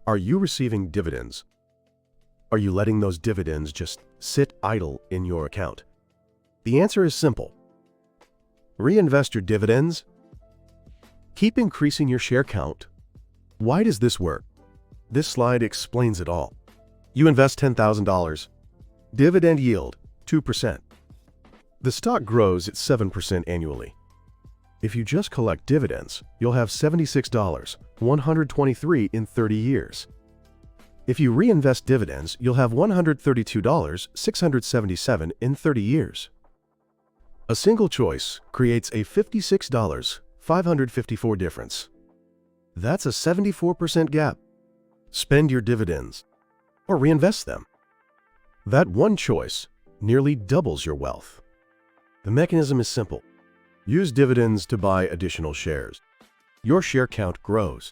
Are you receiving dividends? Are you letting those dividends just sit idle in your account? The answer is simple. Reinvest your dividends. Keep increasing your share count. Why does this work? This slide explains it all. You invest $10,000. Dividend yield, 2%. The stock grows at 7% annually. If you just collect dividends, you'll have $76, $123 in 30 years. If you reinvest dividends, you'll have $132, $677 in 30 years. A single choice creates a $56, $554 difference. That's a 74% gap. Spend your dividends or reinvest them. That one choice nearly doubles your wealth. The mechanism is simple. Use dividends to buy additional shares. Your share count grows.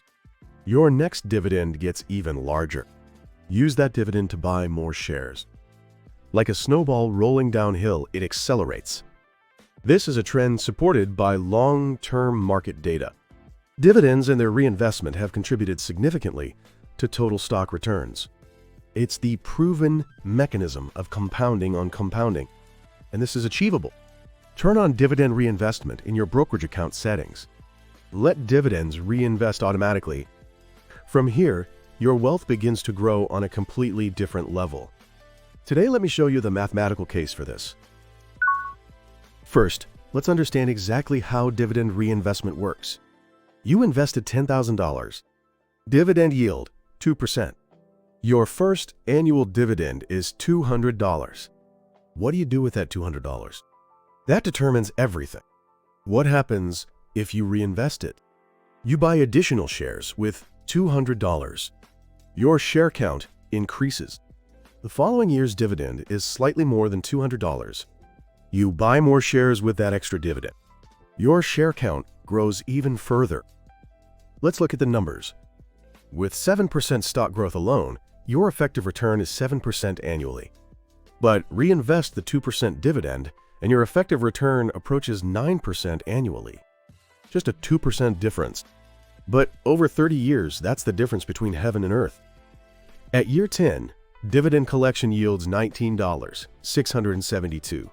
Your next dividend gets even larger. Use that dividend to buy more shares. Like a snowball rolling downhill, it accelerates. This is a trend supported by long-term market data. Dividends and their reinvestment have contributed significantly to total stock returns. It's the proven mechanism of compounding on compounding, and this is achievable. Turn on dividend reinvestment in your brokerage account settings. Let dividends reinvest automatically. From here, your wealth begins to grow on a completely different level. Today, let me show you the mathematical case for this. First, let's understand exactly how dividend reinvestment works. You invested $10,000. Dividend yield, 2%. Your first annual dividend is $200. What do you do with that $200? That determines everything. What happens if you reinvest it? You buy additional shares with $200. Your share count increases. The following year's dividend is slightly more than $200. You buy more shares with that extra dividend. Your share count grows even further. Let's look at the numbers. With 7% stock growth alone, your effective return is 7% annually. But reinvest the 2% dividend, and your effective return approaches 9% annually. Just a 2% difference. But over 30 years, that's the difference between heaven and earth. At year 10, dividend collection yields $19, $672.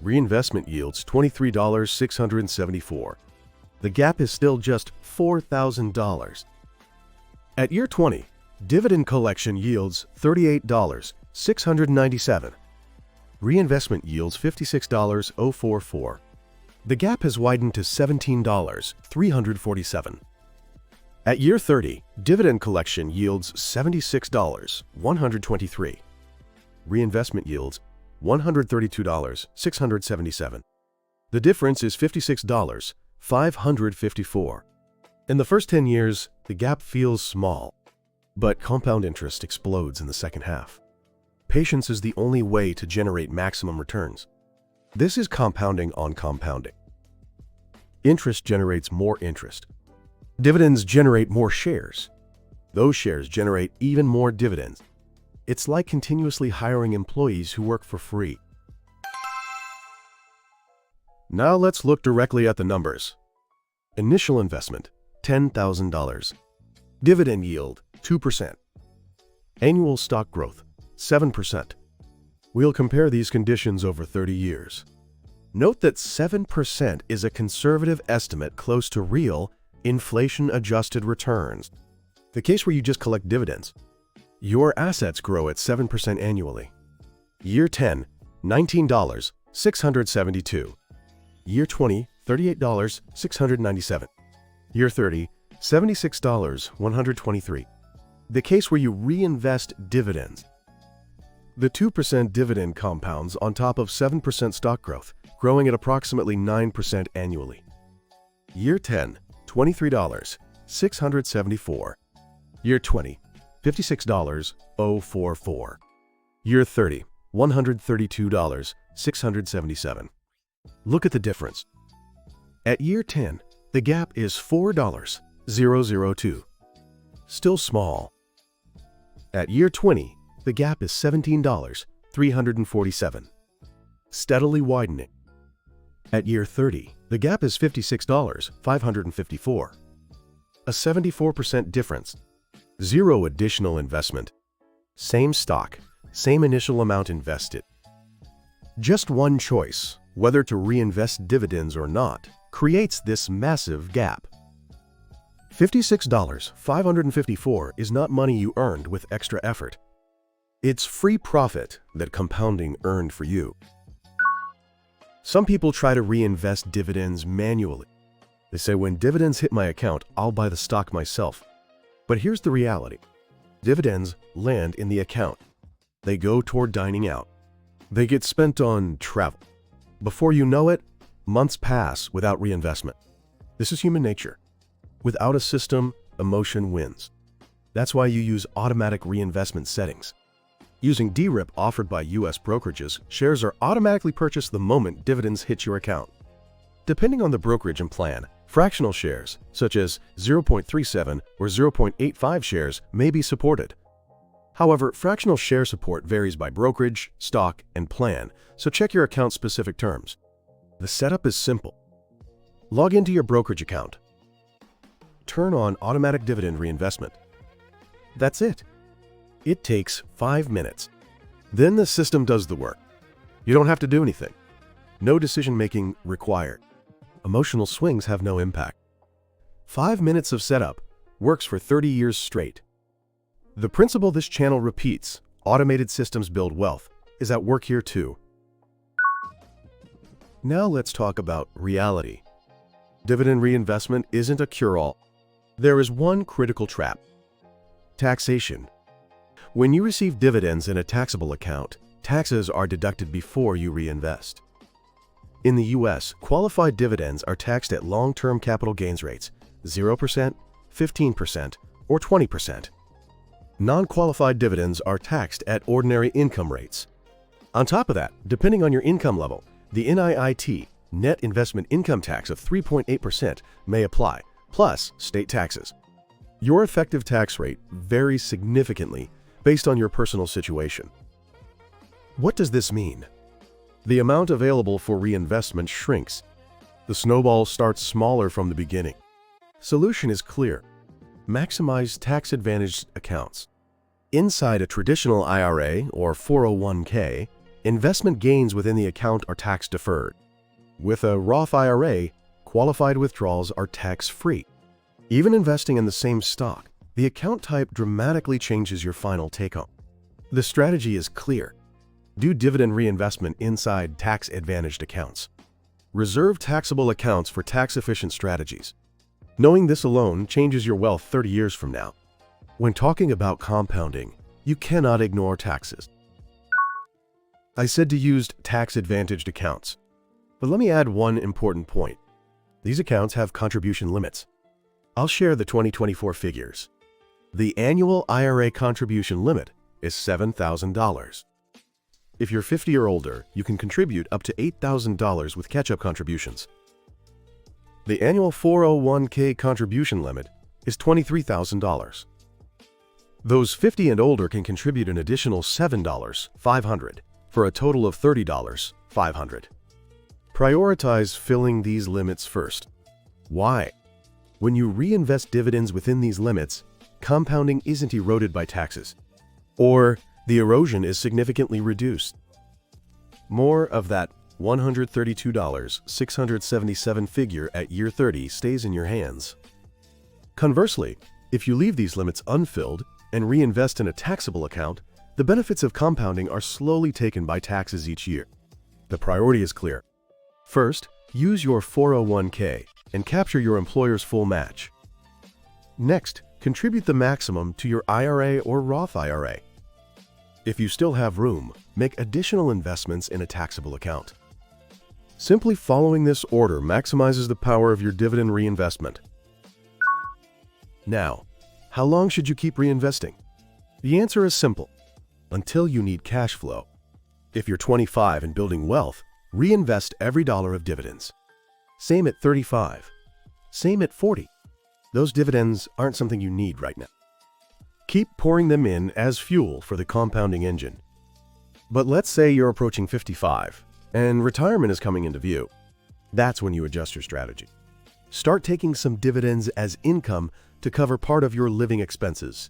Reinvestment yields $23, $674. The gap is still just $4,000. At year 20, dividend collection yields $38, $697. Reinvestment yields $56,044. The gap has widened to $17, $347. At year 30, dividend collection yields $76, $123. Reinvestment yields $132, $677. The difference is $56, $554. In the first 10 years, the gap feels small, but compound interest explodes in the second half. Patience is the only way to generate maximum returns. This is compounding on compounding. Interest generates more interest. Dividends generate more shares. Those shares generate even more dividends. It's like continuously hiring employees who work for free. Now let's look directly at the numbers. Initial investment, $10,000. Dividend yield, 2%. Annual stock growth, 7%. We'll compare these conditions over 30 years. Note that 7% is a conservative estimate close to real, inflation-adjusted returns. The case where you just collect dividends. Your assets grow at 7% annually. Year 10, $19, $672. Year 20, $38, $697. Year 30, $76, $123. The case where you reinvest dividends. The 2% dividend compounds on top of 7% stock growth, growing at approximately 9% annually. Year 10, $23, $674. Year 20, $56,044. Year 30, $132, $677. Look at the difference. At year 10, the gap is $4,002. Still small. At year 20, the gap is $17,347. Steadily widening. At year 30, the gap is $56,554. A 74% difference. Zero additional investment. Same stock, same initial amount invested. Just one choice, whether to reinvest dividends or not, creates this massive gap. $56,554 is not money you earned with extra effort. It's free profit that compounding earned for you. Some people try to reinvest dividends manually. They say, when dividends hit my account, I'll buy the stock myself. But here's the reality. Dividends land in the account. They go toward dining out. They get spent on travel. Before you know it, months pass without reinvestment. This is human nature. Without a system, emotion wins. That's why you use automatic reinvestment settings. Using DRIP offered by U.S. brokerages, shares are automatically purchased the moment dividends hit your account. Depending on the brokerage and plan, fractional shares, such as 0.37 or 0.85 shares, may be supported. However, fractional share support varies by brokerage, stock, and plan, so check your account-specific terms. The setup is simple. Log into your brokerage account. Turn on automatic dividend reinvestment. That's it. It takes 5 minutes. Then the system does the work. You don't have to do anything. No decision-making required. Emotional swings have no impact. 5 minutes of setup works for 30 years straight. The principle this channel repeats, automated systems build wealth, is at work here too. Now let's talk about reality. Dividend reinvestment isn't a cure-all. There is one critical trap: taxation. When you receive dividends in a taxable account, taxes are deducted before you reinvest. In the U.S., qualified dividends are taxed at long-term capital gains rates, 0%, 15%, or 20%. Non-qualified dividends are taxed at ordinary income rates. On top of that, depending on your income level, the NIIT, net investment income tax of 3.8% may apply, plus state taxes. Your effective tax rate varies significantly based on your personal situation. What does this mean? The amount available for reinvestment shrinks. The snowball starts smaller from the beginning. Solution is clear. Maximize tax-advantaged accounts. Inside a traditional IRA or 401k, investment gains within the account are tax-deferred. With a Roth IRA, qualified withdrawals are tax-free. Even investing in the same stock, the account type dramatically changes your final take-home. The strategy is clear. Do dividend reinvestment inside tax-advantaged accounts. Reserve taxable accounts for tax-efficient strategies. Knowing this alone changes your wealth 30 years from now. When talking about compounding, you cannot ignore taxes. I said to use tax-advantaged accounts. But let me add one important point. These accounts have contribution limits. I'll share the 2024 figures. The annual IRA contribution limit is $7,000. If you're 50 or older, you can contribute up to $8,000 with catch-up contributions. The annual 401k contribution limit is $23,000. Those 50 and older can contribute an additional $7,500 for a total of $30,500. Prioritize filling these limits first. Why? When you reinvest dividends within these limits, compounding isn't eroded by taxes, or the erosion is significantly reduced. More of that $132,677 figure at year 30 stays in your hands. Conversely, if you leave these limits unfilled and reinvest in a taxable account, the benefits of compounding are slowly taken by taxes each year. The priority is clear. First, use your 401k and capture your employer's full match. Next, contribute the maximum to your IRA or Roth IRA. If you still have room, make additional investments in a taxable account. Simply following this order maximizes the power of your dividend reinvestment. Now, how long should you keep reinvesting? The answer is simple: until you need cash flow. If you're 25 and building wealth, reinvest every dollar of dividends. Same at 35. Same at 40. Those dividends aren't something you need right now. Keep pouring them in as fuel for the compounding engine. But let's say you're approaching 55 and retirement is coming into view. That's when you adjust your strategy. Start taking some dividends as income to cover part of your living expenses.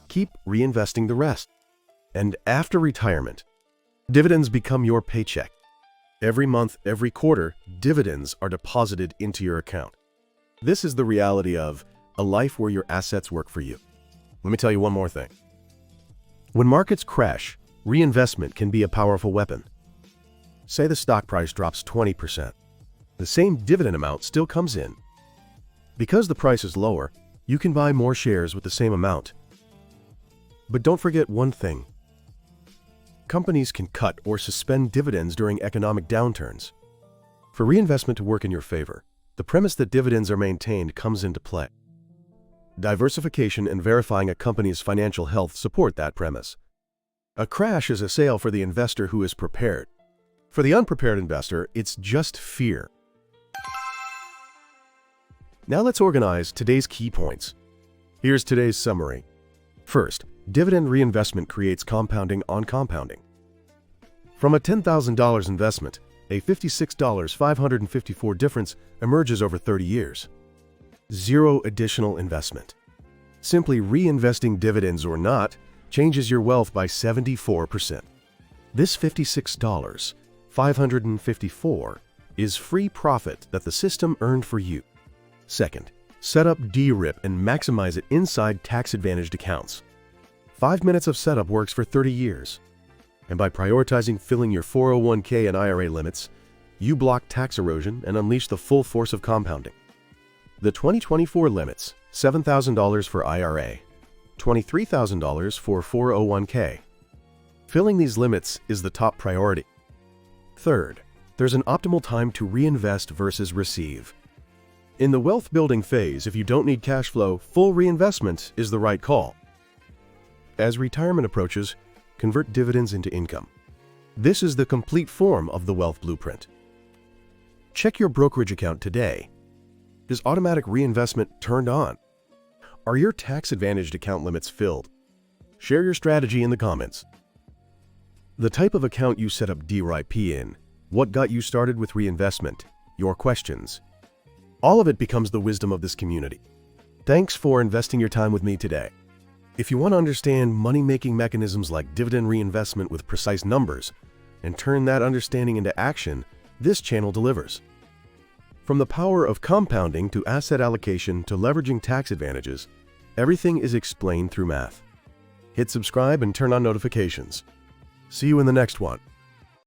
Keep reinvesting the rest. And after retirement, dividends become your paycheck. Every month, every quarter, dividends are deposited into your account. This is the reality of a life where your assets work for you. Let me tell you one more thing. When markets crash, reinvestment can be a powerful weapon. Say the stock price drops 20%. The same dividend amount still comes in. Because the price is lower, you can buy more shares with the same amount. But don't forget one thing. Companies can cut or suspend dividends during economic downturns. For reinvestment to work in your favor, the premise that dividends are maintained comes into play. Diversification and verifying a company's financial health support that premise. A crash is a sale for the investor who is prepared. For the unprepared investor, it's just fear. Now let's organize today's key points. Here's today's summary. First, dividend reinvestment creates compounding on compounding. From a $10,000 investment, a $56,554 difference emerges over 30 years. Zero additional investment. Simply reinvesting dividends or not changes your wealth by 74%. This $56,554 is free profit that the system earned for you. Second, set up DRIP and maximize it inside tax-advantaged accounts. 5 minutes of setup works for 30 years. And by prioritizing filling your 401k and IRA limits, you block tax erosion and unleash the full force of compounding. The 2024 limits, $7,000 for IRA, $23,000 for 401k. Filling these limits is the top priority. Third, there's an optimal time to reinvest versus receive. In the wealth building phase, if you don't need cash flow, full reinvestment is the right call. As retirement approaches, convert dividends into income. This is the complete form of the wealth blueprint. Check your brokerage account today. Is automatic reinvestment turned on? Are your tax-advantaged account limits filled? Share your strategy in the comments. The type of account you set up DRIP in, what got you started with reinvestment, your questions. All of it becomes the wisdom of this community. Thanks for investing your time with me today. If you want to understand money-making mechanisms like dividend reinvestment with precise numbers and turn that understanding into action, this channel delivers. From the power of compounding to asset allocation to leveraging tax advantages, everything is explained through math. Hit subscribe and turn on notifications. See you in the next one.